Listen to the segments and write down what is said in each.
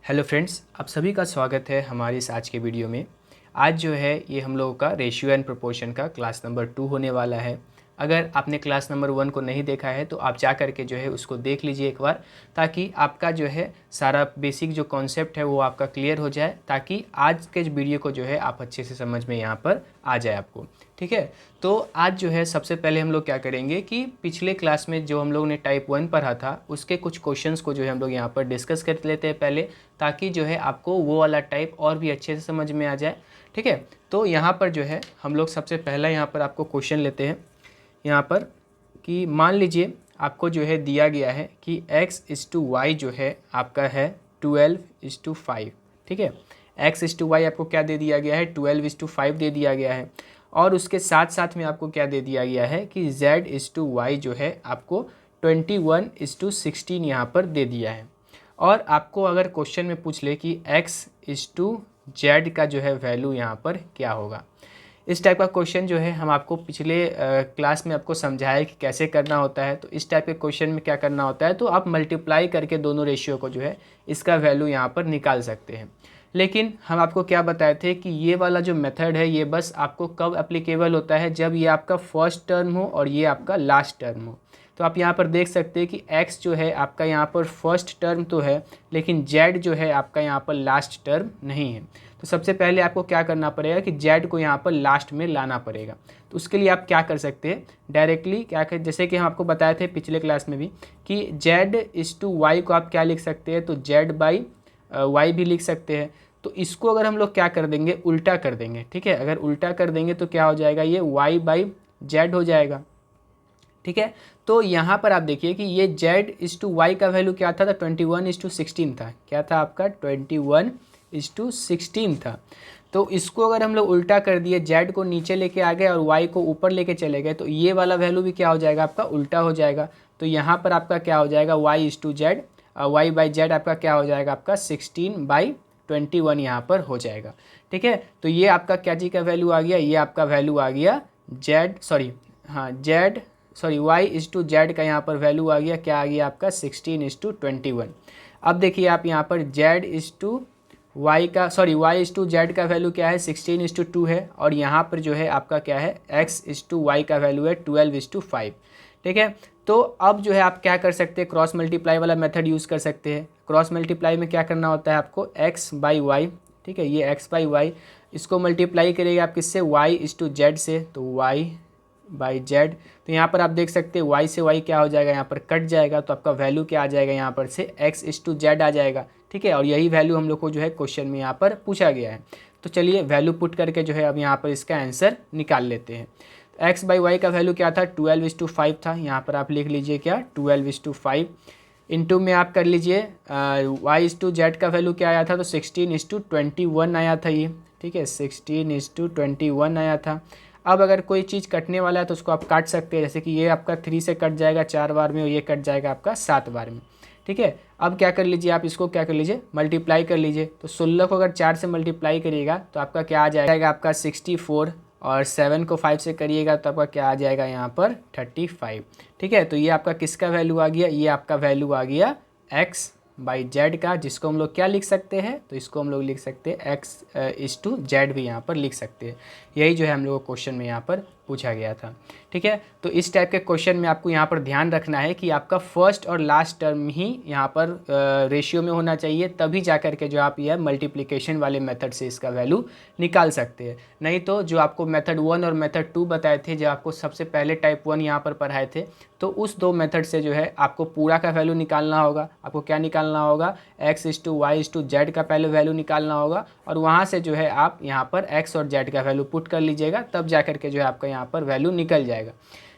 Hello friends, आप सभी का स्वागत है हमारे इस आज के वीडियो में। आज जो है ये हम लोगों का रेशियो एंड प्रोपोर्शन का क्लास नंबर 2 होने वाला है। अगर आपने क्लास नंबर 1 को नहीं देखा है तो आप जा कर के जो है उसको देख लीजिए एक बार, ताकि आपका जो है सारा बेसिक जो कॉन्सेप्ट है वो आपका क्लियर हो जाए, ताकि आज के वीडियो को जो है आप अच्छे से समझ में यहाँ पर आ जाए आपको। ठीक है, तो आज जो है सबसे पहले हम लोग क्या करेंगे कि पिछले क्लास में जो हम लोग ने टाइप 1 पढ़ा था उसके कुछ क्वेश्चंस को जो है हम लोग यहाँ पर डिस्कस कर लेते हैं पहले, ताकि जो है आपको वो वाला टाइप और भी अच्छे से समझ में आ जाए। ठीक है, तो यहाँ पर जो है हम लोग सबसे पहला यहाँ पर आपको क्वेश्चन लेते हैं यहाँ पर कि मान लीजिए आपको जो है दिया गया है कि x/y जो है आपका है 12:5। ठीक है, x/y आपको क्या दे दिया गया है, 12:5 दे दिया गया है। और उसके साथ साथ में आपको क्या दे दिया गया है कि z/y जो है आपको 21:16 यहाँ पर दे दिया है। और आपको अगर क्वेश्चन में पूछ ले कि x/z का जो है वैल्यू यहाँ पर क्या होगा, इस टाइप का क्वेश्चन जो है हम आपको पिछले क्लास में आपको समझाया कि कैसे करना होता है। तो इस टाइप के क्वेश्चन में क्या करना होता है, तो आप मल्टीप्लाई करके दोनों रेशियो को जो है इसका वैल्यू यहाँ पर निकाल सकते हैं। लेकिन हम आपको क्या बताए थे कि ये वाला जो मेथड है ये बस आपको कब एप्लीकेबल होता है, जब ये आपका फर्स्ट टर्म हो और ये आपका लास्ट टर्म हो। तो आप यहाँ पर देख सकते हैं कि x जो है आपका यहाँ पर फर्स्ट टर्म तो है, लेकिन z जो है आपका यहाँ पर लास्ट टर्म नहीं है। तो सबसे पहले आपको क्या करना पड़ेगा कि z को यहाँ पर लास्ट में लाना पड़ेगा। तो उसके लिए आप क्या कर सकते हैं, डायरेक्टली क्या कर, जैसे कि हम आपको बताए थे पिछले क्लास में भी कि z/y को आप क्या लिख सकते हैं, तो z/y भी लिख सकते हैं। तो इसको अगर हम लोग क्या कर देंगे, उल्टा कर देंगे। ठीक है, अगर उल्टा कर देंगे तो क्या हो जाएगा, ये y/z हो जाएगा। ठीक है, तो यहाँ पर आप देखिए कि ये z/y का वैल्यू क्या था, 21:16 था। क्या था आपका, 21:16 था। तो इसको अगर हम लोग उल्टा कर दिए, z को नीचे लेके आ गए और y को ऊपर लेके चले गए, तो ये वाला वैल्यू भी क्या हो जाएगा, आपका उल्टा हो जाएगा। तो यहाँ पर आपका क्या हो जाएगा, y/z आपका क्या हो जाएगा, आपका 16/21 यहाँ पर हो जाएगा। ठीक है, तो ये आपका क्या जी का वैल्यू आ गया, ये आपका वैल्यू आ गया y/z का यहाँ पर वैल्यू आ गया, क्या आ गया आपका 16:21। अब देखिए आप यहाँ पर y/z का वैल्यू क्या है, 16:2 है। और यहाँ पर जो है आपका क्या है, x/y का वैल्यू है 12:5। ठीक है, तो अब जो है आप क्या कर सकते हैं, क्रॉस मल्टीप्लाई वाला मेथड यूज़ कर सकते हैं। क्रॉस मल्टीप्लाई में क्या करना होता है आपको, x/y। ठीक है, ये x/y, इसको मल्टीप्लाई करेंगे आप किससे, y/z से, तो y/z। तो यहाँ पर आप देख सकते हैं y से y क्या हो जाएगा, यहाँ पर कट जाएगा, तो आपका वैल्यू क्या आ जाएगा, यहाँ पर से x/z आ जाएगा। ठीक है, और यही वैल्यू हम लोग को जो है क्वेश्चन में यहाँ पर पूछा गया है। तो चलिए वैल्यू पुट करके जो है अब यहाँ पर इसका आंसर निकाल लेते हैं। x/y का वैल्यू क्या था, 12:5 था। यहाँ पर आप लिख लीजिए क्या, 12:5 इंटू में आप कर लीजिए y/z का वैल्यू क्या आया था, तो 16:21 आया था ये। ठीक है, 16:21 आया था। अब अगर कोई चीज़ कटने वाला है तो उसको आप काट सकते हैं, जैसे कि ये आपका 3 से कट जाएगा 4 बार में और ये कट जाएगा आपका 7 बार में। ठीक है, अब क्या कर लीजिए आप, इसको क्या कर लीजिए, मल्टीप्लाई कर लीजिए। तो 16 को अगर 4 से मल्टीप्लाई करिएगा तो आपका क्या आ जाएगा, आपका 64। और 7 को 5 से करिएगा तो आपका क्या आ जाएगा, यहाँ पर 35। ठीक है, तो ये आपका किसका वैल्यू आ गया, ये आपका वैल्यू आ गया x/z का, जिसको हम लोग क्या लिख सकते हैं, तो इसको हम लोग लिख सकते हैं x/z भी यहाँ पर लिख सकते हैं। यही जो है हम लोग को क्वेश्चन में यहाँ पर पूछा गया था। ठीक है, तो इस टाइप के क्वेश्चन में आपको यहाँ पर ध्यान रखना है कि आपका फर्स्ट और लास्ट टर्म ही यहाँ पर रेशियो में होना चाहिए, तभी जा कर के जो आप यह मल्टीप्लिकेशन वाले मेथड से इसका वैल्यू निकाल सकते हैं। नहीं तो जो आपको मेथड 1 और मेथड 2 बताए थे, जो आपको सबसे पहले टाइप 1 यहाँ पर पढ़ाए थे, तो उस दो मेथड से जो है आपको पूरा का वैल्यू निकालना होगा। आपको क्या निकालना होगा, x/y/z का पहले वैल्यू निकालना होगा, और वहाँ से जो है आप यहाँ पर x और z का वैल्यू पुट कर लीजिएगा, तब जा कर के जो है आपका यहाँ पर वैल्यू निकल जाएगा।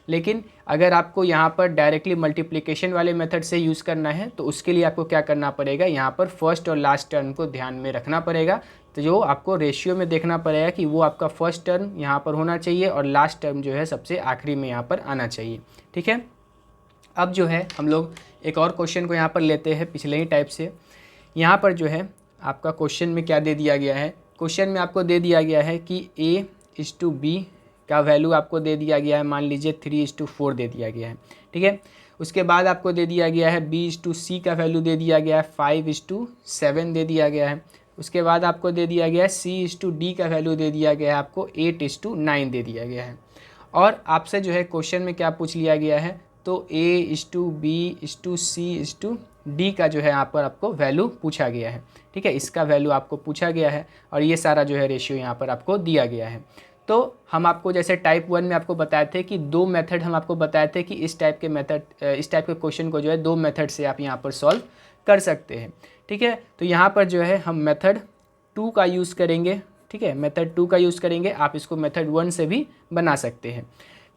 लेकिन अगर आपको यहाँ पर डायरेक्टली मल्टीप्लिकेशन वाले मेथड से यूज़ करना है तो उसके लिए आपको क्या करना पड़ेगा, यहाँ पर फर्स्ट और लास्ट टर्म को ध्यान में रखना पड़ेगा। तो जो आपको रेशियो में देखना पड़ेगा कि वो आपका फर्स्ट टर्म यहाँ पर होना चाहिए और लास्ट टर्म जो है सबसे आखिरी में यहाँ पर आना चाहिए। ठीक है, अब जो है हम लोग एक और क्वेश्चन को यहाँ पर लेते हैं पिछले ही टाइप से। यहाँ पर जो है आपका क्वेश्चन में क्या दे दिया गया है, क्वेश्चन में आपको दे दिया गया है कि a/b का वैल्यू आपको दे दिया गया है, मान लीजिए 3/4 दे दिया गया है। ठीक है, उसके बाद आपको दे दिया गया है B/C का वैल्यू दे दिया गया है 5:7 दे दिया गया है। उसके बाद आपको दे दिया गया है C/D का वैल्यू दे दिया गया है आपको 8:9 दे दिया गया है। और आपसे जो है क्वेश्चन में क्या पूछ लिया गया है, तो A/B/C/D का जो है यहाँ पर आपको वैल्यू पूछा गया है। ठीक है, इसका वैल्यू आपको पूछा गया है और ये सारा जो है रेशियो यहाँ पर आपको दिया गया है। तो हम आपको जैसे टाइप 1 में आपको बताए थे कि 2 मेथड हम आपको बताए थे कि इस टाइप के क्वेश्चन को जो है 2 मेथड से आप यहाँ पर सॉल्व कर सकते हैं। ठीक है, तो यहाँ पर जो है हम मेथड 2 का यूज़ करेंगे। ठीक है, मेथड 2 का यूज़ करेंगे, आप इसको मेथड 1 से भी बना सकते हैं।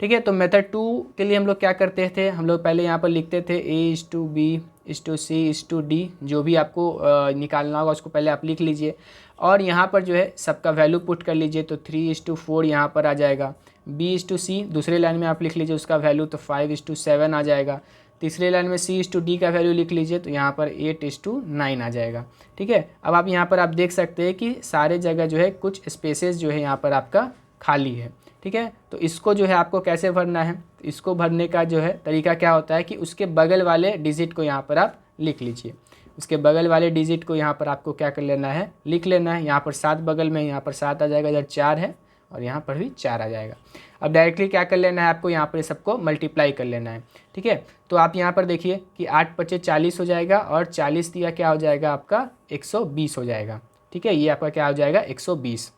ठीक है, तो मेथड 2 के लिए हम लोग क्या करते थे, हम लोग पहले यहाँ पर लिखते थे A/B/C/D, जो भी आपको निकालना होगा उसको पहले आप लिख लीजिए और यहाँ पर जो है सबका वैल्यू पुट कर लीजिए, तो 3:4 यहाँ पर आ जाएगा। B/C दूसरे लाइन में आप लिख लीजिए उसका वैल्यू, तो 5:7 आ जाएगा। तीसरे लाइन में C/D का वैल्यू लिख लीजिए, तो यहाँ पर 8:9 आ जाएगा। ठीक है, अब आप यहाँ पर आप देख सकते हैं कि सारे जगह जो है कुछ स्पेसेस जो है यहाँ पर आपका खाली है। ठीक है, तो इसको जो है आपको कैसे भरना है, इसको भरने का जो है तरीका क्या होता है कि उसके बगल वाले डिजिट को यहाँ पर आप लिख लीजिए। उसके बगल वाले डिजिट को यहाँ पर आपको क्या कर लेना है, लिख लेना है। यहाँ पर 7 बगल में, यहाँ पर 7 आ जाएगा, इधर 4 है और यहाँ पर भी 4 आ जाएगा। अब डायरेक्टली क्या कर लेना है आपको, यहाँ पर सबको मल्टीप्लाई कर लेना है। ठीक है, तो आप यहाँ पर देखिए कि 8×5 40 हो जाएगा और 40 दिया क्या हो जाएगा आपका 120 हो जाएगा। ठीक है, ये आपका क्या हो जाएगा 120।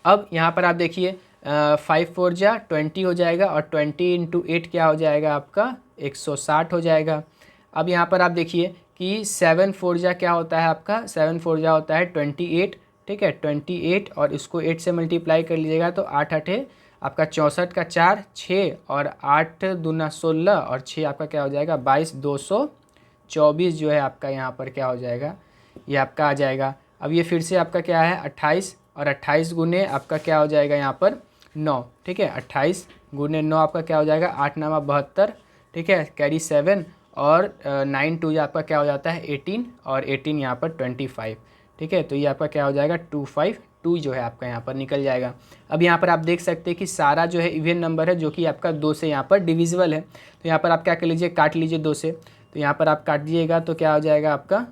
अब यहाँ पर आप देखिए 5×4 = 20 हो जाएगा और 20 × 8 क्या हो जाएगा आपका 160 हो जाएगा। अब यहाँ पर आप देखिए कि 7×4 क्या होता है आपका, 7×4 होता है 28। ठीक है, 28 और इसको 8 से मल्टीप्लाई कर लीजिएगा, तो 8×8 आपका 64 का 4 6 और 8×2 16 और 6 आपका क्या हो जाएगा 22, 224 जो है आपका यहाँ पर क्या हो जाएगा, ये आपका आ जाएगा। अब ये फिर से आपका क्या है 28 और 28 गुने आपका क्या हो जाएगा यहाँ पर 9। ठीक है, 28 गुने 9 आपका क्या हो जाएगा 8×9 72। ठीक है, कैरी 7 और 9×2 आपका क्या हो जाता है 18 और 18 यहाँ पर 25। ठीक है, तो ये आपका क्या हो जाएगा 252 जो है आपका यहाँ पर निकल जाएगा। अब यहाँ पर आप देख सकते हैं कि सारा जो है इवन नंबर है जो कि आपका 2 से यहाँ पर डिविजिबल है। तो यहाँ पर आप क्या कर लीजिए, काट लीजिए 2 से। तो यहाँ पर आप काट दीजिएगा तो क्या हो जाएगा आपका,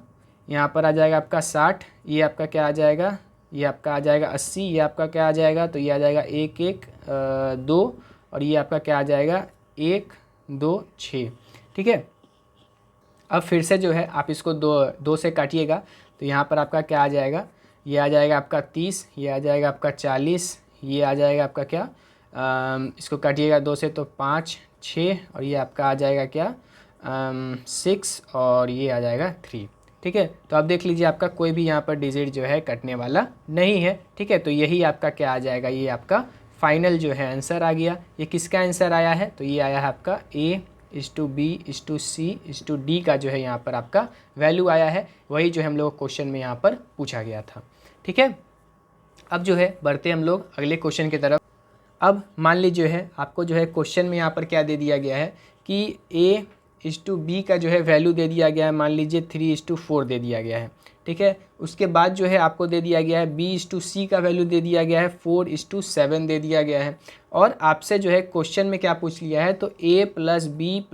यहाँ पर आ जाएगा आपका 60, ये आपका क्या आ जाएगा, ये आपका आ जाएगा 80, ये आपका क्या आ जाएगा, तो ये आ जाएगा 1 1 2 और ये आपका क्या आ जाएगा 1 2 6। ठीक है, अब फिर से जो है आप इसको 2 से काटिएगा, तो यहाँ पर आपका क्या आ जाएगा, ये आ जाएगा आपका 30, ये आ जाएगा आपका 40, ये आ जाएगा आपका क्या, इसको काटिएगा 2 से तो 5 6 और ये आपका आ जाएगा क्या 6 और ये आ जाएगा 3। ठीक है, तो आप देख लीजिए आपका कोई भी यहाँ पर डिजिट जो है कटने वाला नहीं है। ठीक है, तो यही आपका क्या आ जाएगा, ये आपका फाइनल जो है आंसर आ गया। ये किसका आंसर आया है, तो ये आया है आपका A/B/C/D का जो है यहाँ पर आपका वैल्यू आया है, वही जो हम लोग क्वेश्चन में यहाँ पर पूछा गया था। ठीक है, अब जो है बढ़ते हम लोग अगले क्वेश्चन की तरफ। अब मान लीजिए है आपको जो है क्वेश्चन में यहाँ पर क्या दे दिया गया है कि A/B का जो है वैल्यू दे दिया गया है, मान लीजिए 3:4 दे दिया गया है। ठीक है, उसके बाद जो है आपको दे दिया गया है B/C का वैल्यू दे दिया गया है 4:7 दे दिया गया है। और आपसे जो है क्वेश्चन में क्या पूछ लिया है, तो A + B +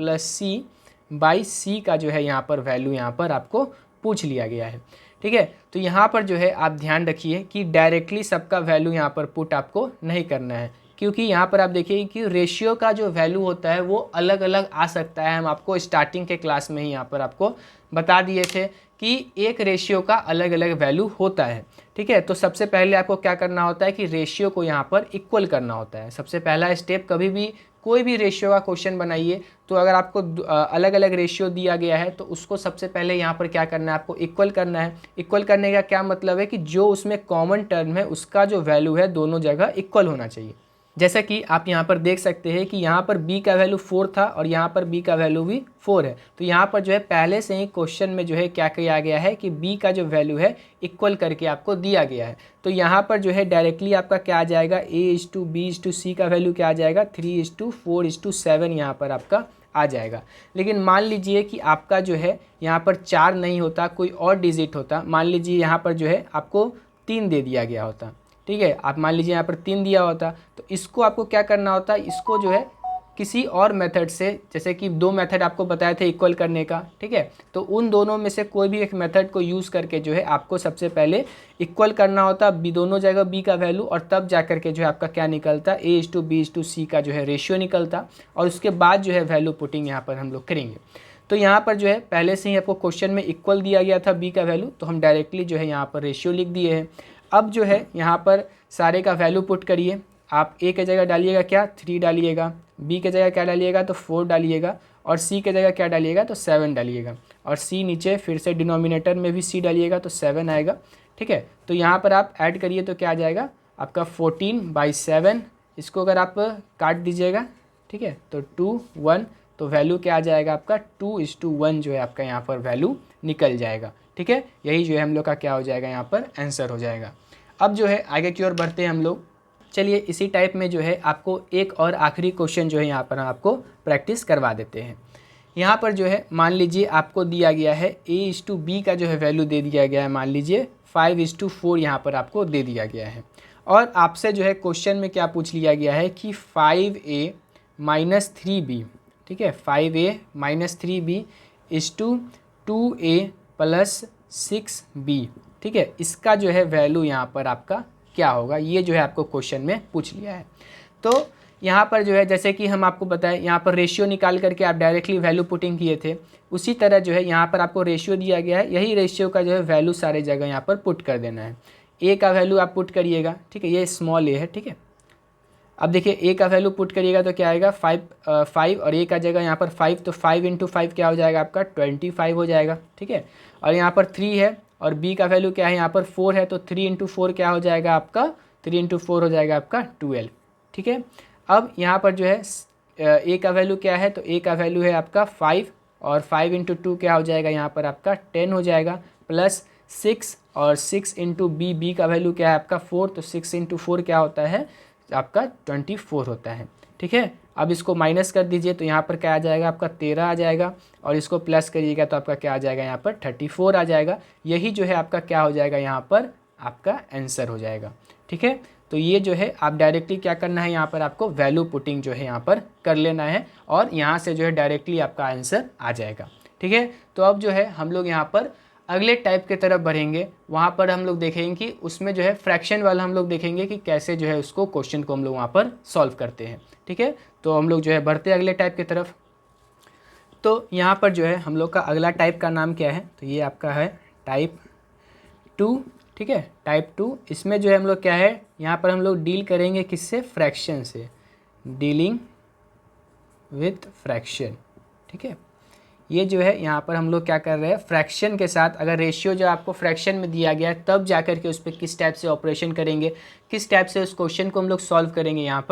C/C का जो है यहाँ पर वैल्यू यहाँ पर आपको पूछ लिया गया है। ठीक है, तो यहाँ पर जो है आप ध्यान रखिए कि डायरेक्टली सबका वैल्यू यहाँ पर पुट आपको नहीं करना है, क्योंकि यहाँ पर आप देखिए कि रेशियो का जो वैल्यू होता है वो अलग अलग आ सकता है। हम आपको स्टार्टिंग के क्लास में ही यहाँ पर आपको बता दिए थे कि एक रेशियो का अलग अलग वैल्यू होता है। ठीक है, तो सबसे पहले आपको क्या करना होता है कि रेशियो को यहाँ पर इक्वल करना होता है। सबसे पहला स्टेप, कभी भी कोई भी रेशियो का क्वेश्चन बनाइए तो अगर आपको अलग अलग रेशियो दिया गया है तो उसको सबसे पहले यहाँ पर क्या करना है, आपको इक्वल करना है। इक्वल करने का क्या मतलब है कि जो उसमें कॉमन टर्म है उसका जो वैल्यू है दोनों जगह इक्वल होना चाहिए। जैसा कि आप यहाँ पर देख सकते हैं कि यहाँ पर b का वैल्यू 4 था और यहाँ पर b का वैल्यू भी 4 है। तो यहाँ पर जो है पहले से ही क्वेश्चन में जो है क्या किया गया है कि b का जो वैल्यू है इक्वल करके आपको दिया गया है। तो यहाँ पर जो है डायरेक्टली आपका क्या आ जाएगा, A/B/C का वैल्यू क्या आ जाएगा 3:4:7 यहाँ पर आपका आ जाएगा। लेकिन मान लीजिए कि आपका जो है यहाँ पर 4 नहीं होता, कोई और डिजिट होता। मान लीजिए यहाँ पर जो है आपको 3 दे दिया गया होता। ठीक है, आप मान लीजिए यहाँ पर 3 दिया होता, तो इसको आपको क्या करना होता है, इसको जो है किसी और मेथड से, जैसे कि दो मेथड आपको बताए थे इक्वल करने का, ठीक है, तो उन दोनों में से कोई भी एक मेथड को यूज़ करके जो है आपको सबसे पहले इक्वल करना होता बी, दोनों जगह बी का वैल्यू, और तब जा करके जो है आपका क्या निकलता, A/B/C का जो है रेशियो निकलता, और उसके बाद जो है वैल्यू पुटिंग यहाँ पर हम लोग करेंगे। तो यहाँ पर जो है पहले से ही आपको क्वेश्चन में इक्वल दिया गया था बी का वैल्यू, तो हम डायरेक्टली जो है यहाँ पर रेशियो लिख दिए हैं। अब जो है यहाँ पर सारे का वैल्यू पुट करिए। आप ए के जगह डालिएगा क्या, 3 डालिएगा, बी के जगह क्या डालिएगा तो 4 डालिएगा, और सी के जगह क्या डालिएगा तो 7 डालिएगा, और सी नीचे फिर से डिनोमिनेटर में भी सी डालिएगा तो 7 आएगा, ठीक है। तो यहाँ पर आप ऐड करिए तो क्या आ जाएगा आपका 14/7, इसको अगर आप काट दीजिएगा, ठीक है, तो 2 1, तो वैल्यू क्या आ जाएगा आपका 2:1 जो है आपका यहाँ पर वैल्यू निकल जाएगा, ठीक है। यही जो है हम लोग का क्या हो जाएगा यहाँ पर आंसर हो जाएगा। अब जो है आगे की ओर बढ़ते हैं हम लोग। चलिए इसी टाइप में जो है आपको एक और आखिरी क्वेश्चन जो है यहाँ पर आपको प्रैक्टिस करवा देते हैं। यहाँ पर जो है मान लीजिए आपको दिया गया है A/B का जो है वैल्यू दे दिया गया है, मान लीजिए 5:4 यहाँ पर आपको दे दिया गया है, और आपसे जो है क्वेश्चन में क्या पूछ लिया गया है कि 5A - 3B, ठीक है, 5A - 3B = 2A + 6B, ठीक है, इसका जो है वैल्यू यहाँ पर आपका क्या होगा, ये जो है आपको क्वेश्चन में पूछ लिया है। तो यहाँ पर जो है जैसे कि हम आपको बताएं, यहाँ पर रेशियो निकाल करके आप डायरेक्टली वैल्यू पुटिंग किए थे, उसी तरह जो है यहाँ पर आपको रेशियो दिया गया है, यही रेशियो का जो है वैल्यू सारे जगह यहाँ पर पुट कर देना है। ए का वैल्यू आप पुट करिएगा, ठीक है, ये स्मॉल ए है, ठीक है। अब देखिए ए का वैल्यू पुट करिएगा तो क्या आएगा 5 और ए का जगह यहाँ पर 5, तो 5 × 5 क्या हो जाएगा आपका 25 हो जाएगा, ठीक है। और यहाँ पर 3 है और बी का वैल्यू क्या है यहाँ पर 4 है, तो 3 × 4 क्या हो जाएगा आपका 3 × 4 हो जाएगा आपका 12, ठीक है। अब यहाँ पर जो है ए का वैल्यू क्या है, तो ए का वैल्यू है आपका 5, और 5 × 2 क्या हो जाएगा यहाँ पर आपका 10 हो जाएगा, प्लस 6, और 6 × बी का वैल्यू क्या है आपका 4, तो 6 × 4 क्या होता है आपका 24 होता है, ठीक है। अब इसको माइनस कर दीजिए तो यहाँ पर क्या आ जाएगा आपका 13 आ जाएगा, और इसको प्लस करिएगा तो आपका क्या आ जाएगा यहाँ पर 34 आ जाएगा। यही जो है आपका क्या हो जाएगा यहाँ पर आपका आंसर हो जाएगा, ठीक है। तो ये जो है आप डायरेक्टली क्या करना है, यहाँ पर आपको वैल्यू पुटिंग जो है यहाँ पर कर लेना है, और यहाँ से जो है डायरेक्टली आपका आंसर आ जाएगा, ठीक है। तो अब जो है हम लोग यहाँ पर अगले टाइप की तरफ बढ़ेंगे, वहाँ पर हम लोग देखेंगे कि उसमें जो है फ्रैक्शन वाला हम लोग देखेंगे कि कैसे जो है उसको क्वेश्चन को हम लोग वहाँ पर सॉल्व करते हैं, ठीक है। तो हम लोग जो है बढ़ते हैं अगले टाइप की तरफ। तो यहाँ पर जो है हम लोग का अगला टाइप का नाम क्या है, तो ये आपका है टाइप 2, ठीक है, टाइप 2। इसमें जो है हम लोग क्या है, यहाँ पर हम लोग डील करेंगे किससे, फ्रैक्शन से, डीलिंग विथ फ्रैक्शन, ठीक है। ये जो है यहाँ पर हम लोग क्या कर रहे हैं, फ्रैक्शन के साथ अगर रेशियो जो आपको फ्रैक्शन में दिया गया है तब जाकर के उस पर किस टाइप से ऑपरेशन करेंगे, किस टाइप से उस क्वेश्चन को हम लोग सॉल्व करेंगे, यहाँ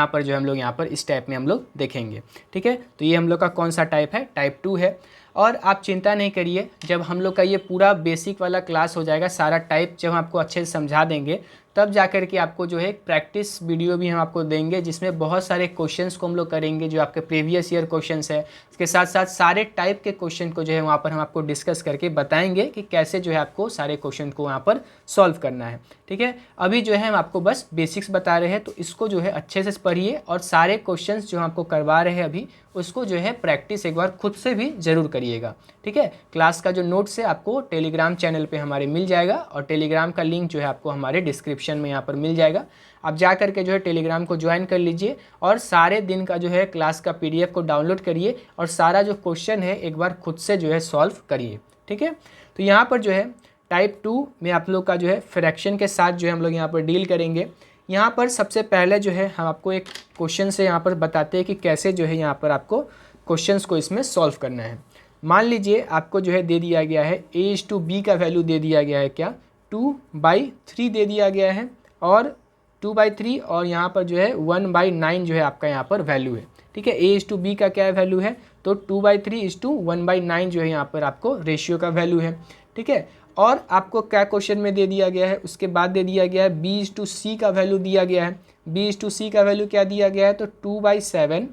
पर जो हम लोग यहाँ पर इस टाइप में हम लोग देखेंगे, ठीक है। तो ये हम लोग का कौन सा टाइप है, टाइप 2 है। और आप चिंता नहीं करिए, जब हम लोग का ये पूरा बेसिक वाला क्लास हो जाएगा, सारा टाइप जब हम आपको अच्छे से समझा देंगे, तब जाकर के आपको जो है एक प्रैक्टिस वीडियो भी हम आपको देंगे, जिसमें बहुत सारे क्वेश्चंस को हम लोग करेंगे जो आपके प्रीवियस ईयर क्वेश्चंस है। इसके साथ साथ सारे टाइप के क्वेश्चन को जो है वहाँ पर हम आपको डिस्कस करके बताएंगे कि कैसे जो है आपको सारे क्वेश्चन को वहाँ पर सॉल्व करना है, ठीक है। अभी जो है हम आपको बस बेसिक्स बता रहे हैं, तो इसको जो है अच्छे से पढ़िए, और सारे क्वेश्चंस जो हम आपको करवा रहे हैं अभी, उसको जो है प्रैक्टिस एक बार खुद से भी ज़रूर करिएगा, ठीक है। क्लास का जो नोट्स है आपको टेलीग्राम चैनल पे हमारे मिल जाएगा, और टेलीग्राम का लिंक जो है आपको हमारे डिस्क्रिप्शन में यहाँ पर मिल जाएगा। आप जा करके जो है टेलीग्राम को ज्वाइन कर लीजिए, और सारे दिन का जो है क्लास का PDF को डाउनलोड करिए, और सारा जो क्वेश्चन है एक बार खुद से जो है सॉल्व करिए, ठीक है। तो यहाँ पर जो है टाइप 2 में आप लोग का जो है फ्रैक्शन के साथ जो है हम लोग यहाँ पर डील करेंगे। यहाँ पर सबसे पहले जो है हम आपको एक क्वेश्चन से यहाँ पर बताते हैं कि कैसे जो है यहाँ पर आपको क्वेश्चंस को इसमें सॉल्व करना है। मान लीजिए आपको जो है दे दिया गया है A/B का वैल्यू दे दिया गया है क्या 2/3 दे दिया गया है, और 2/3 और यहाँ पर जो है 1/9 जो है आपका यहाँ पर वैल्यू है, ठीक है। A/B का क्या वैल्यू है, तो 2/3 = 1/9 जो है यहाँ पर आपको रेशियो का वैल्यू है, ठीक है। और आपको क्या क्वेश्चन में दे दिया गया है, उसके बाद दे दिया गया है B/C का वैल्यू दिया गया है। B/C का वैल्यू क्या दिया गया है, तो 2/7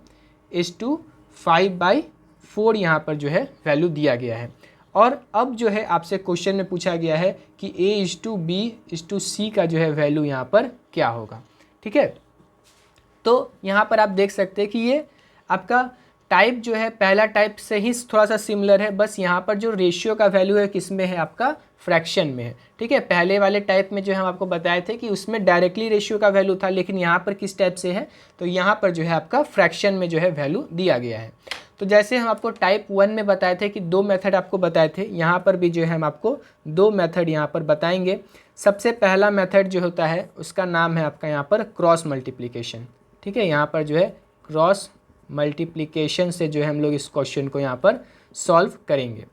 = 5/4 यहाँ पर जो है वैल्यू दिया गया है। और अब जो है आपसे क्वेश्चन में पूछा गया है कि A/B/C का जो है वैल्यू यहाँ पर क्या होगा, ठीक है। तो यहाँ पर आप देख सकते हैं कि ये आपका टाइप जो है पहला टाइप से ही थोड़ा सा सिमिलर है, बस यहाँ पर जो रेशियो का वैल्यू है किस में है, आपका फ्रैक्शन में है। ठीक है, पहले वाले टाइप में जो हम आपको बताए थे कि उसमें डायरेक्टली रेशियो का वैल्यू था, लेकिन यहाँ पर किस टाइप से है, तो यहाँ पर जो है आपका फ्रैक्शन में जो है वैल्यू दिया गया है। तो जैसे हम आपको टाइप 1 में बताए थे कि 2 मेथड आपको बताए थे, यहाँ पर भी जो है हम आपको 2 मेथड यहाँ पर बताएंगे। सबसे पहला मेथड जो होता है उसका नाम है आपका यहाँ पर क्रॉस मल्टीप्लिकेशन। ठीक है, यहाँ पर जो है क्रॉस मल्टीप्लिकेशन से जो है हम लोग इस क्वेश्चन को यहाँ पर सॉल्व करेंगे।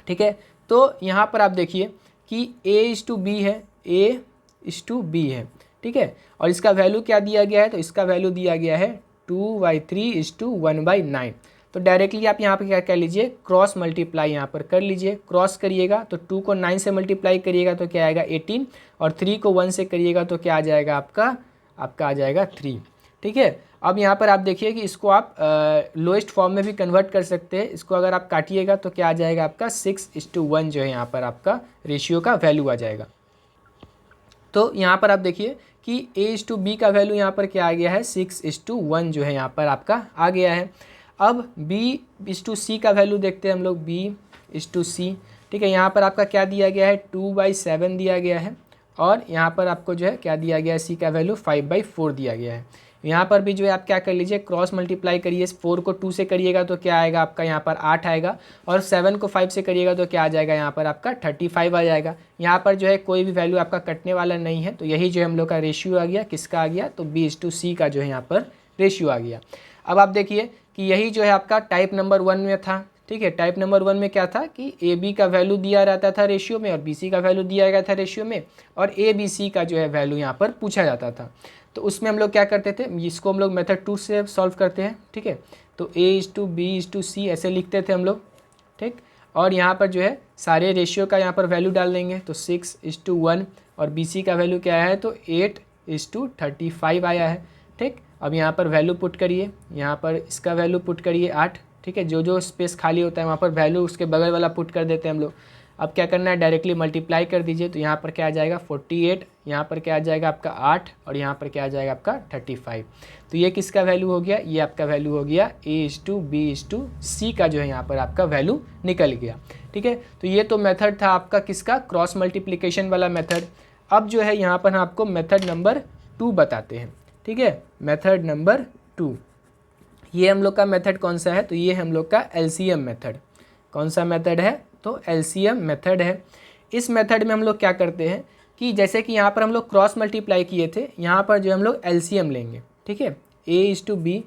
ठीक है, तो यहाँ पर आप देखिए कि a/b है, a/b है। ठीक है, और इसका वैल्यू क्या दिया गया है, तो इसका वैल्यू दिया गया है 2/3:1/9। तो डायरेक्टली आप यहाँ पर क्या कर लीजिए, क्रॉस मल्टीप्लाई यहाँ पर कर लीजिए। क्रॉस करिएगा तो 2 को 9 से मल्टीप्लाई करिएगा तो क्या आएगा 18, और 3 को 1 से करिएगा तो क्या आ जाएगा आपका आ जाएगा 3। ठीक है, अब यहाँ पर आप देखिए कि इसको आप लोएस्ट फॉर्म में भी कन्वर्ट कर सकते हैं। इसको अगर आप काटिएगा तो क्या आ जाएगा आपका 6:1 जो है यहाँ पर आपका रेशियो का वैल्यू आ जाएगा। तो यहाँ पर आप देखिए कि a/b का वैल्यू यहाँ पर क्या आ गया है 6:1 जो है यहाँ पर आपका आ गया है। अब b/c का वैल्यू देखते हैं हम लोग, b/c। ठीक है, यहाँ पर आपका क्या दिया गया है 2/7 दिया गया है, और यहाँ पर आपको जो है क्या दिया गया है, c का वैल्यू 5/4 दिया गया है। यहाँ पर भी जो है आप क्या कर लीजिए, क्रॉस मल्टीप्लाई करिए। 4 को 2 से करिएगा तो क्या आएगा आपका यहाँ पर 8 आएगा, और 7 को 5 से करिएगा तो क्या आ जाएगा यहाँ पर आपका 35 आ जाएगा। यहाँ पर जो है कोई भी वैल्यू आपका कटने वाला नहीं है, तो यही जो हम लोग का रेशियो आ गया, किसका आ गया, तो b/c का जो है यहाँ पर रेशियो आ गया। अब आप देखिए कि यही जो है आपका टाइप नंबर 1 में था। ठीक है, टाइप नंबर 1 में क्या था कि AB का वैल्यू दिया रहता था रेशियो में, और BC का वैल्यू दिया गया था रेशियो में, और ABC का जो है वैल्यू यहाँ पर पूछा जाता था। तो उसमें हम लोग क्या करते थे, इसको हम लोग मेथड 2 से सॉल्व करते हैं। ठीक है, तो a/b/c ऐसे लिखते थे हम लोग। ठीक, और यहाँ पर जो है सारे रेशियो का यहाँ पर वैल्यू डाल देंगे, तो 6:1, और BC का वैल्यू क्या है, तो 8:35 आया है। ठीक, अब यहाँ पर वैल्यू पुट करिए, यहाँ पर इसका वैल्यू पुट करिए 8। ठीक है, जो जो स्पेस खाली होता है वहाँ पर वैल्यू उसके बगल वाला पुट कर देते हैं हम लोग। अब क्या करना है, डायरेक्टली मल्टीप्लाई कर दीजिए, तो यहाँ पर क्या आ जाएगा 48, यहाँ पर क्या आ जाएगा आपका 8, और यहाँ पर क्या आ जाएगा आपका 35। तो ये किसका वैल्यू हो गया, ये आपका वैल्यू हो गया a/b/c का जो है यहाँ पर आपका वैल्यू निकल गया। ठीक है, तो ये तो मेथड था आपका किसका, क्रॉस मल्टीप्लिकेशन वाला मेथड। अब जो है यहाँ पर हम आपको मेथड नंबर 2 बताते हैं। ठीक है, मेथड नंबर 2, ये हम लोग का मेथड कौन सा है, तो ये हम लोग का LCM मेथड। कौन सा मेथड है, तो LCM मेथड है। इस मेथड में हम लोग क्या करते हैं कि जैसे कि यहाँ पर हम लोग क्रॉस मल्टीप्लाई किए थे, यहाँ पर जो हम लोग LCM लेंगे। ठीक है, a/b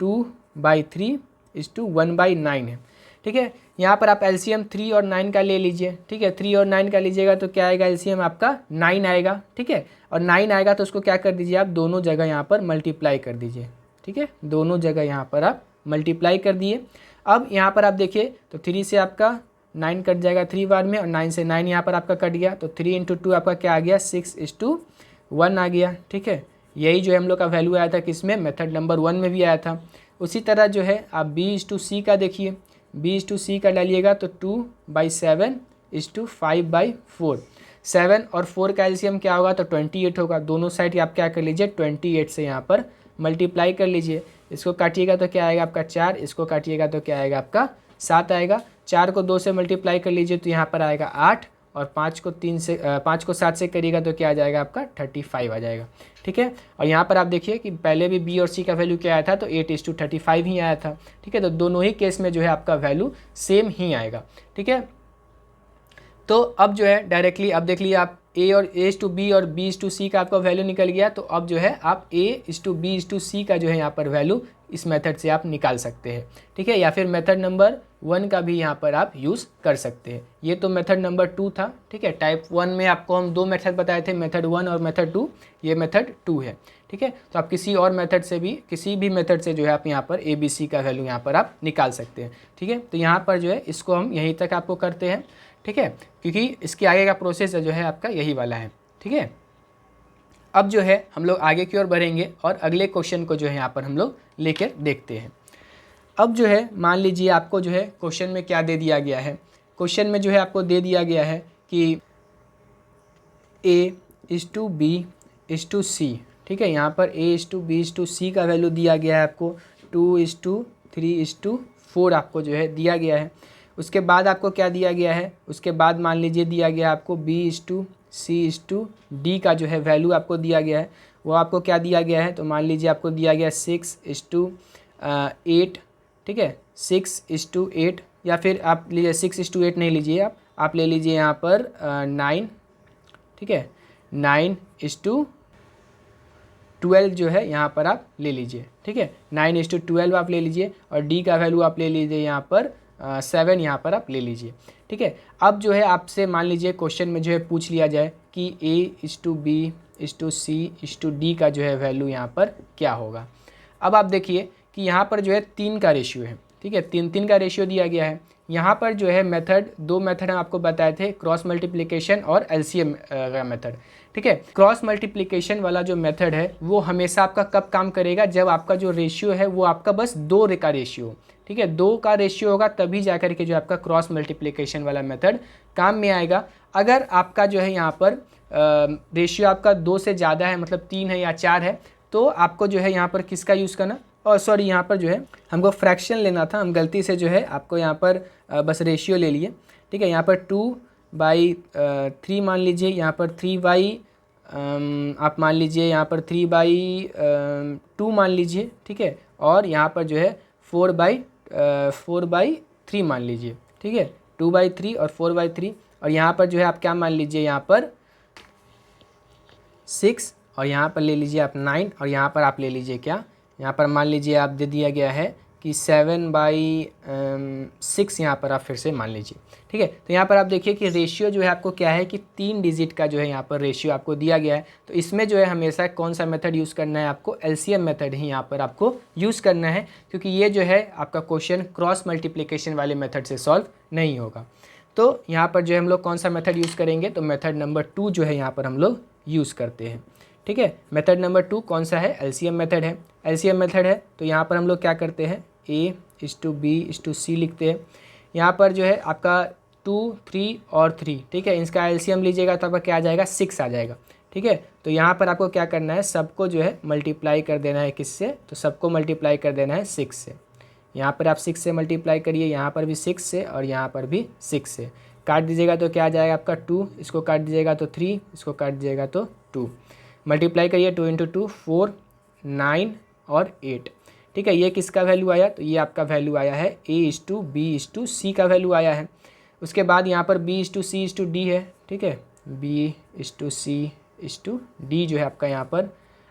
2/3:1/9 है। ठीक है, यहाँ पर आप LCM 3 और 9 का ले लीजिए। ठीक है, 3 और 9 का लीजिएगा तो क्या आएगा, LCM आपका 9 आएगा। ठीक है, और 9 आएगा तो उसको क्या कर दीजिए, आप दोनों जगह यहाँ पर मल्टीप्लाई कर दीजिए। ठीक है, दोनों जगह यहाँ पर आप मल्टीप्लाई कर दिए। अब यहाँ पर आप देखिए तो 3 से आपका 9 कट जाएगा 3 बार में, और 9 से 9 यहाँ पर आपका कट गया, तो 3 × 2 आपका क्या आ गया 6:1 आ गया। ठीक है, यही जो है हम लोग का वैल्यू आया था किसमें, मेथड नंबर 1 में भी आया था। उसी तरह जो है आप b/c का देखिए, b/c का डालिएगा तो 2/7:5/4। 7 और 4 का एलसीएम क्या होगा, तो 28 होगा। दोनों साइड आप क्या कर लीजिए 28 से यहाँ पर मल्टीप्लाई कर लीजिए। इसको काटिएगा तो क्या आएगा आपका 4, इसको काटिएगा तो क्या आएगा आपका 7 आएगा। 4 को 2 से मल्टीप्लाई कर लीजिए तो यहाँ पर आएगा 8, और 5 को 7 से करिएगा तो क्या आ जाएगा आपका 35 आ जाएगा। ठीक है, और यहाँ पर आप देखिए कि पहले भी बी और सी का वैल्यू क्या आया था, तो 8:35 ही आया था। ठीक है, तो दोनों ही केस में जो है आपका वैल्यू सेम ही आएगा। ठीक है, तो अब जो है डायरेक्टली अब देख लिए आप a और a/b और b/c का आपका वैल्यू निकल गया। तो अब जो है आप a/b/c का जो है यहाँ पर वैल्यू इस मेथड से आप निकाल सकते हैं। ठीक है, या फिर मेथड नंबर 1 का भी यहाँ पर आप यूज़ कर सकते हैं। ये तो मेथड नंबर 2 था। ठीक है, टाइप 1 में आपको हम 2 मेथड बताए थे, मेथड 1 और मेथड 2। ये मेथड 2 है। ठीक है, तो आप किसी और मेथड से भी, किसी भी मेथड से जो है आप यहाँ पर ABC का वैल्यू यहाँ पर आप निकाल सकते हैं। ठीक है, तो यहाँ पर जो है इसको हम यहीं तक आपको करते हैं। ठीक है, क्योंकि इसके आगे का प्रोसेस जो है आपका यही वाला है। ठीक है, अब जो है हम लोग आगे की ओर बढ़ेंगे और अगले क्वेश्चन को जो है यहाँ पर हम लोग लेकर देखते हैं। अब जो है मान लीजिए आपको जो है क्वेश्चन में क्या दे दिया गया है। क्वेश्चन में जो है आपको दे दिया गया है कि A/B/C। ठीक है, यहाँ पर A/B/C का वैल्यू दिया गया है आपको 2:3:4 आपको जो है दिया गया है। उसके बाद आपको क्या दिया गया है, उसके बाद मान लीजिए दिया गया आपको B:C:D का जो है वैल्यू आपको दिया गया है। वो आपको क्या दिया गया है, तो मान लीजिए आपको दिया गया 6:8, ठीक है, 6:8, या फिर आप लीजिए 6:8 नहीं लीजिए, आप ले लीजिए यहाँ पर 9, ठीक है, 9:12 जो है यहाँ पर आप ले लीजिए, ठीक है, 9:12 आप ले लीजिए, और डी का वैल्यू आप ले लीजिए यहाँ पर 7 यहाँ पर आप ले लीजिए, ठीक है। अब जो है आपसे मान लीजिए क्वेश्चन में जो है पूछ लिया जाए कि A:B:C:D का जो है वैल्यू यहाँ पर क्या होगा। अब आप देखिए कि यहाँ पर जो है 3 का रेशियो है, ठीक है, 3 का रेशियो दिया गया है। यहाँ पर जो है मेथड, 2 मेथड हम आपको बताए थे, क्रॉस मल्टीप्लिकेशन और एलसीएम का मेथड, ठीक है। क्रॉस मल्टीप्लिकेशन वाला जो मेथड है वो हमेशा आपका कब काम करेगा, जब आपका जो रेशियो है वो आपका बस 2 का रेशियो, ठीक है, 2 का रेशियो होगा, तभी जाकर के जो आपका क्रॉस मल्टीप्लिकेशन वाला मेथड काम में आएगा। अगर आपका जो है यहाँ पर रेशियो आपका 2 से ज़्यादा है, मतलब 3 है या 4 है, तो आपको जो है यहाँ पर किसका यूज़ करना, और सॉरी यहाँ पर जो है हमको फ्रैक्शन लेना था, हम गलती से जो है आपको यहाँ पर बस रेशियो ले लिए, ठीक है। यहाँ पर 2/3 मान लीजिए, यहाँ पर 3 आप मान लीजिए यहाँ पर 3/2 मान लीजिए, ठीक है, और यहाँ पर जो है 4/3 मान लीजिए, ठीक है, 2/3 और 4/3, और यहाँ पर जो है आप क्या मान लीजिए, यहाँ पर 6, और यहाँ पर ले लीजिए आप 9, और यहाँ पर आप ले लीजिए क्या, यहाँ पर मान लीजिए आप दे दिया गया है कि 7/6 यहाँ पर आप फिर से मान लीजिए, ठीक है। तो यहाँ पर आप देखिए कि रेशियो जो है आपको क्या है कि 3 डिजिट का जो है यहाँ पर रेशियो आपको दिया गया है। तो इसमें जो है हमेशा कौन सा मेथड यूज़ करना है, आपको एलसीएम मेथड ही यहाँ पर आपको यूज़ करना है, क्योंकि ये जो है आपका क्वेश्चन क्रॉस मल्टीप्लिकेशन वाले मेथड से सॉल्व नहीं होगा। तो यहाँ पर जो है हम लोग कौन सा मेथड यूज़ करेंगे, तो मेथड नंबर 2 जो है यहाँ पर हम लोग यूज़ करते हैं, ठीक है। मेथड नंबर 2 कौन सा है, एलसीएम मेथड है। एलसीएम मेथड है तो यहाँ पर हम लोग क्या करते हैं, A:B:C लिखते हैं। यहाँ पर जो है आपका 2, 3 और 3, ठीक है, इसका एलसीएम लीजिएगा तो आपका क्या आ जाएगा, 6 आ जाएगा, ठीक है। तो यहाँ पर आपको क्या करना है, सबको जो है मल्टीप्लाई कर देना है, किससे, तो सबको मल्टीप्लाई कर देना है 6 से। यहाँ पर आप 6 से मल्टीप्लाई करिए, यहाँ पर भी 6 से और यहाँ पर भी 6 से, काट दीजिएगा तो क्या आ जाएगा आपका 2, इसको काट दीजिएगा तो 3, इसको काट दीजिएगा तो 2, मल्टीप्लाई करिए 2 × 2 4, 9 और 8, ठीक है। ये किसका वैल्यू आया, तो ये आपका वैल्यू आया है A:B:C का वैल्यू आया है। उसके बाद यहाँ पर B:C:D है, ठीक है, B:C:D जो है आपका यहाँ पर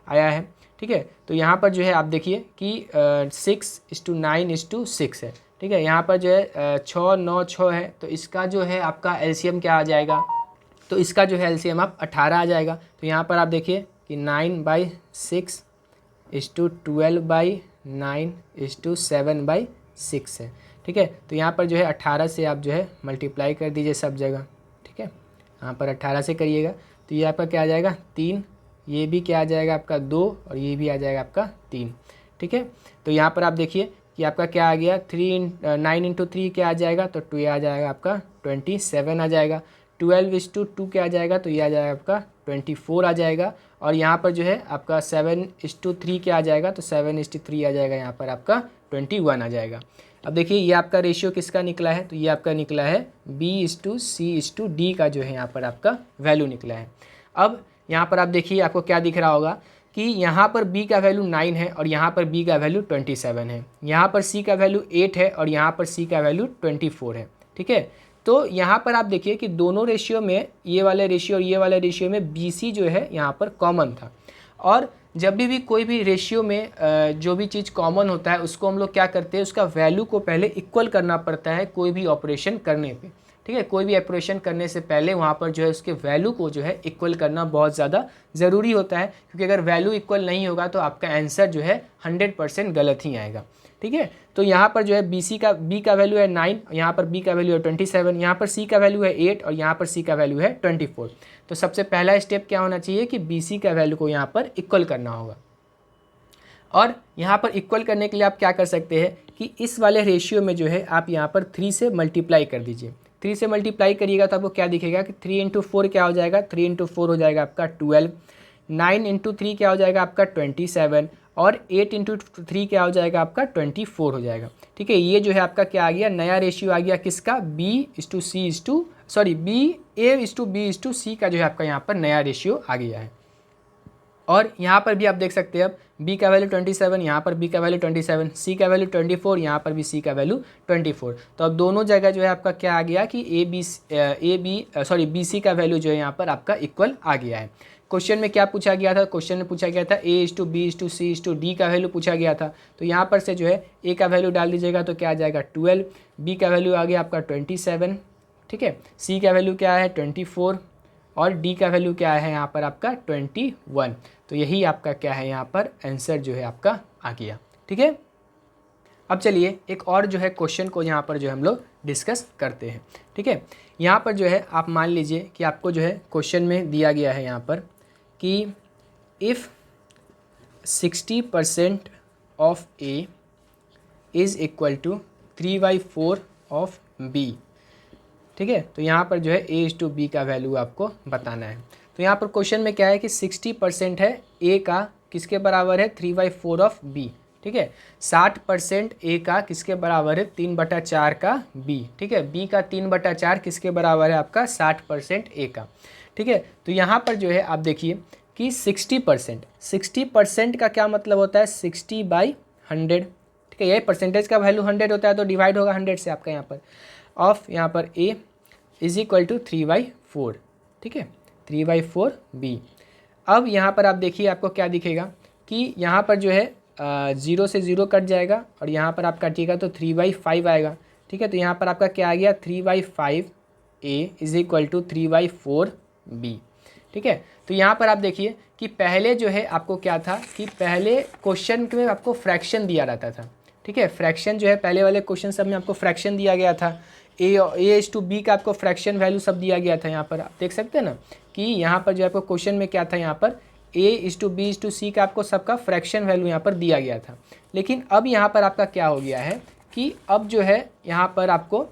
आया है, ठीक है। तो यहाँ पर जो है आप देखिए कि 6:9:6 है, ठीक है। यहाँ पर जो है 6, 9, 6 है, तो इसका जो है आपका एलसीएम क्या आ जाएगा, तो इसका जो है एलसीएम आप 18 आ जाएगा। तो यहाँ पर आप देखिए कि 9/6 12/9 7/6 है, ठीक है। तो यहाँ पर जो है 18 से आप जो है मल्टीप्लाई कर दीजिए सब जगह, ठीक है, यहाँ पर 18 से करिएगा तो ये आपका क्या आ जाएगा 3, ये भी क्या आ जाएगा आपका 2 और ये भी आ जाएगा आपका 3, ठीक है। तो यहाँ पर आप देखिए कि आपका क्या आ गया 9 × 3 क्या आ जाएगा, तो 2 आ जाएगा आपका 27 आ जाएगा। 12:2 क्या आ जाएगा, तो ये आ जाएगा आपका 24 आ जाएगा। और यहाँ पर जो है आपका 7:3 क्या आ जाएगा, तो 7:3 आ जाएगा, यहाँ पर आपका 21 आ जाएगा। अब देखिए ये आपका रेशियो किसका निकला है, तो ये आपका निकला है B:C:D का जो है यहाँ पर आपका वैल्यू निकला है। अब यहाँ पर आप देखिए आपको क्या दिख रहा होगा कि यहाँ पर B का वैल्यू 9 है और यहाँ पर B का वैल्यू 27 है, यहाँ पर C का वैल्यू 8 है और यहाँ पर C का वैल्यू 24 है, ठीक है। तो यहाँ पर आप देखिए कि दोनों रेशियो में, ये वाले रेशियो और ये वाले रेशियो में BC जो है यहाँ पर कॉमन था। और जब भी कोई भी रेशियो में जो भी चीज़ कॉमन होता है उसको हम लोग क्या करते हैं, उसका वैल्यू को पहले इक्वल करना पड़ता है कोई भी ऑपरेशन करने पे, ठीक है। कोई भी ऑपरेशन करने से पहले वहाँ पर जो है उसके वैल्यू को जो है इक्वल करना बहुत ज़्यादा ज़रूरी होता है, क्योंकि अगर वैल्यू इक्वल नहीं होगा तो आपका आंसर जो है 100% गलत ही आएगा, ठीक है। तो यहाँ पर जो है B का वैल्यू है 9, यहाँ पर B का वैल्यू है 27, यहाँ पर C का वैल्यू है 8 और यहाँ पर C का वैल्यू है 24। तो सबसे पहला स्टेप क्या होना चाहिए कि BC का वैल्यू को यहाँ पर इक्वल करना होगा। और यहाँ पर इक्वल करने के लिए आप क्या कर सकते हैं कि इस वाले रेशियो में जो है आप यहाँ पर 3 से मल्टीप्लाई कर दीजिए। 3 से मल्टीप्लाई करिएगा तो आपको क्या दिखेगा कि 3 × 4 क्या हो जाएगा, 3 × 4 हो जाएगा आपका 12, 9 × 3 क्या हो जाएगा आपका 27 और 8 इंटू 3 क्या हो जाएगा आपका 24 हो जाएगा। ठीक है, ये जो है आपका क्या आ गया, नया रेशियो आ गया किसका, A/B/C का जो है आपका यहाँ पर नया रेशियो आ गया है। और यहाँ पर भी आप देख सकते हैं अब B का वैल्यू 27, यहाँ पर B का वैल्यू 27, C का वैल्यू 24, यहाँ पर भी C का वैल्यू 24। तो अब दोनों जगह जो है आपका क्या आ गया कि BC का वैल्यू जो है यहाँ पर आपका इक्वल आ गया है। क्वेश्चन में क्या पूछा गया था, क्वेश्चन में पूछा गया था A/B/C/D का वैल्यू पूछा गया था। तो यहाँ पर से जो है A का वैल्यू डाल दीजिएगा तो क्या आ जाएगा 12, B का वैल्यू आ गया आपका 27, ठीक है, C का वैल्यू क्या है 24 और D का वैल्यू क्या है यहाँ पर आपका 21। तो यही आपका क्या है यहाँ पर आंसर जो है आपका आ गया। ठीक है, अब चलिए एक और जो है क्वेश्चन को यहाँ पर जो है हम लोग डिस्कस करते हैं। ठीक है, यहाँ पर जो है आप मान लीजिए कि आपको जो है क्वेश्चन में दिया गया है यहाँ पर कि if 60% of A is equal to 3/4 of B। ठीक है, तो यहाँ पर जो है A/B का वैल्यू आपको बताना है। तो यहाँ पर क्वेश्चन में क्या है कि 60% है A का किसके बराबर है 3/4 ऑफ B। ठीक है, 60% A का किसके बराबर है 3/4 का B। ठीक है, B का 3/4 किसके बराबर है आपका 60% A का। ठीक है, तो यहाँ पर जो है आप देखिए कि 60% का क्या मतलब होता है 60/100। ठीक है, ये परसेंटेज का वैल्यू 100 होता है तो डिवाइड होगा 100 से आपका यहाँ पर ऑफ यहाँ पर A इज़ इक्वल टू 3/4। ठीक है, 3/4 B। अब यहाँ पर आप देखिए आपको क्या दिखेगा कि यहाँ पर जो है 0 से 0 कट जाएगा और यहाँ पर आप काटिएगा तो 3/5 आएगा। ठीक है, तो यहाँ पर आपका क्या आ गया 3/5 A is equal to 3/4 B। ठीक है, तो यहाँ पर आप देखिए कि पहले जो है आपको क्या था कि पहले क्वेश्चन में आपको फ्रैक्शन दिया रहता था। ठीक है, फ्रैक्शन जो है पहले वाले क्वेश्चन सब में आपको फ्रैक्शन दिया गया था, A/B का आपको फ्रैक्शन वैल्यू सब दिया गया था। यहाँ पर आप देख सकते हैं ना कि यहाँ पर जो आपको क्वेश्चन में क्या था, यहाँ पर A/B/C का आपको सबका फ्रैक्शन वैल्यू यहाँ पर दिया गया था। लेकिन अब यहाँ पर आपका क्या हो गया है कि अब जो है यहाँ पर आपको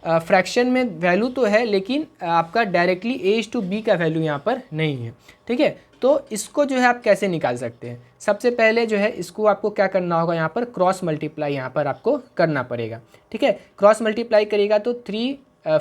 फ्रैक्शन में वैल्यू तो है लेकिन आपका डायरेक्टली A/B का वैल्यू यहाँ पर नहीं है। ठीक है, तो इसको जो है आप कैसे निकाल सकते हैं, सबसे पहले जो है इसको आपको क्या करना होगा, यहाँ पर क्रॉस मल्टीप्लाई यहाँ पर आपको करना पड़ेगा। ठीक है, क्रॉस मल्टीप्लाई करिएगा तो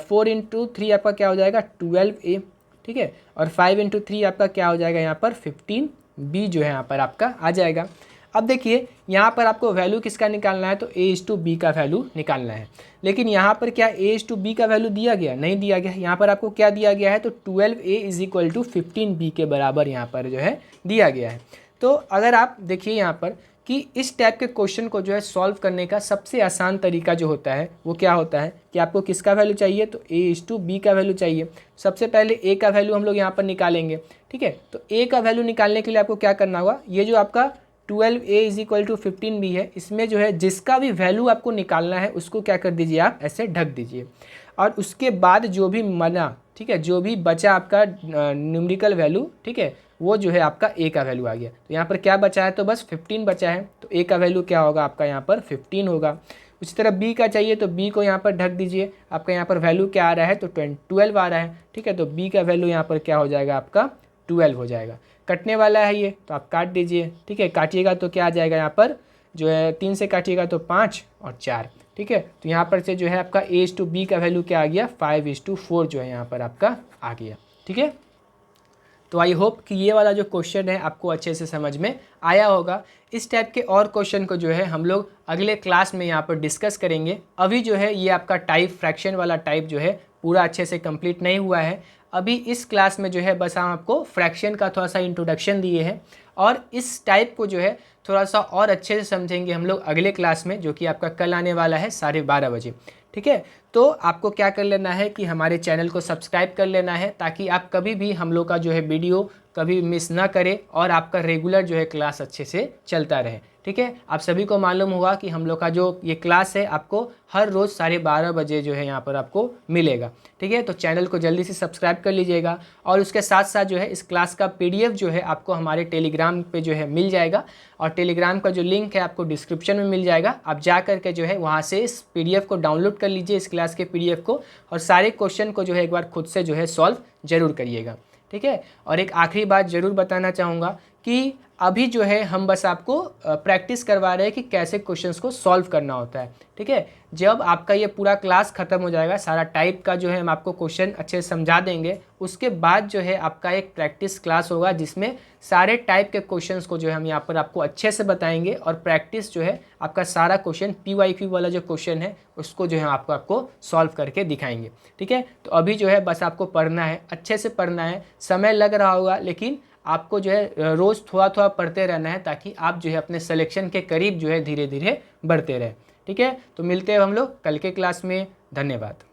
4 इंटू 3 आपका क्या हो जाएगा 12A। ठीक है, और 5 इंटू 3 आपका क्या हो जाएगा यहाँ पर 15B जो है यहाँ पर आपका आ जाएगा। अब देखिए यहाँ पर आपको वैल्यू किसका निकालना है तो A/B का वैल्यू निकालना है। लेकिन यहाँ पर क्या A/B का वैल्यू दिया गया, नहीं दिया गया। यहाँ पर आपको क्या दिया गया है तो 12A is equal to 15B के बराबर यहाँ पर जो है दिया गया है। तो अगर आप देखिए यहाँ पर कि इस टाइप के क्वेश्चन को जो है सॉल्व करने का सबसे आसान तरीका जो होता है वो क्या होता है कि आपको किसका वैल्यू चाहिए तो A/B का वैल्यू चाहिए। सबसे पहले A का वैल्यू हम लोग यहाँ पर निकालेंगे। ठीक है, तो A का वैल्यू निकालने के लिए आपको क्या करना होगा, ये जो आपका 12A is equal to 15B है, इसमें जो है जिसका भी वैल्यू आपको निकालना है उसको क्या कर दीजिए आप ऐसे ढक दीजिए और उसके बाद जो भी बना, ठीक है, जो भी बचा आपका न्यूमेरिकल वैल्यू, ठीक है, वो जो है आपका A का वैल्यू आ गया। तो यहाँ पर क्या बचा है तो बस 15 बचा है, तो A का वैल्यू क्या होगा आपका यहाँ पर 15 होगा। उसी तरह B का चाहिए तो B को यहाँ पर ढक दीजिए, आपका यहाँ पर वैल्यू क्या आ रहा है तो 12 आ रहा है। ठीक है, तो B का वैल्यू यहाँ पर क्या हो जाएगा आपका 12 हो जाएगा। कटने वाला है ये तो आप काट दीजिए। ठीक है, काटिएगा तो क्या आ जाएगा यहाँ पर जो है 3 से काटिएगा तो 5 और 4। ठीक है, तो यहाँ पर से जो है आपका A/B का वैल्यू क्या आ गया 5:4 जो है यहाँ पर आपका आ गया। ठीक है, तो आई होप कि ये वाला जो क्वेश्चन है आपको अच्छे से समझ में आया होगा। इस टाइप के और क्वेश्चन को जो है हम लोग अगले क्लास में यहाँ पर डिस्कस करेंगे। अभी जो है ये आपका टाइप फ्रैक्शन वाला टाइप जो है पूरा अच्छे से कंप्लीट नहीं हुआ है। अभी इस क्लास में जो है बस हम आपको फ्रैक्शन का थोड़ा सा इंट्रोडक्शन दिए हैं और इस टाइप को जो है थोड़ा सा और अच्छे से समझेंगे हम लोग अगले क्लास में, जो कि आपका कल आने वाला है 12:30 बजे। ठीक है, तो आपको क्या कर लेना है कि हमारे चैनल को सब्सक्राइब कर लेना है ताकि आप कभी भी हम लोग का जो है वीडियो कभी मिस ना करें और आपका रेगुलर जो है क्लास अच्छे से चलता रहे। ठीक है, आप सभी को मालूम होगा कि हम लोग का जो ये क्लास है आपको हर रोज़ 12:30 बजे जो है यहाँ पर आपको मिलेगा। ठीक है, तो चैनल को जल्दी से सब्सक्राइब कर लीजिएगा और उसके साथ साथ जो है इस क्लास का PDF जो है आपको हमारे टेलीग्राम पे जो है मिल जाएगा और टेलीग्राम का जो लिंक है आपको डिस्क्रिप्शन में मिल जाएगा। आप जा करके जो है वहाँ से इस PDF को डाउनलोड कर लीजिए, इस क्लास के PDF को, और सारे क्वेश्चन को जो है एक बार खुद से जो है सॉल्व जरूर करिएगा। ठीक है, और एक आखिरी बात ज़रूर बताना चाहूँगा कि अभी जो है हम बस आपको प्रैक्टिस करवा रहे हैं कि कैसे क्वेश्चंस को सॉल्व करना होता है। ठीक है, जब आपका ये पूरा क्लास ख़त्म हो जाएगा, सारा टाइप का जो है हम आपको क्वेश्चन अच्छे से समझा देंगे, उसके बाद जो है आपका एक प्रैक्टिस क्लास होगा जिसमें सारे टाइप के क्वेश्चंस को जो है हम यहाँ पर आपको अच्छे से बताएंगे और प्रैक्टिस जो है आपका सारा क्वेश्चन PYQ वाला जो क्वेश्चन है उसको जो है आपको सॉल्व करके दिखाएंगे। ठीक है, तो अभी जो है बस आपको पढ़ना है, अच्छे से पढ़ना है, समय लग रहा होगा लेकिन आपको जो है रोज़ थोड़ा थोड़ा पढ़ते रहना है ताकि आप जो है अपने सिलेक्शन के करीब जो है धीरे धीरे बढ़ते रहें। ठीक है, तो मिलते हैं हम लोग कल के क्लास में। धन्यवाद।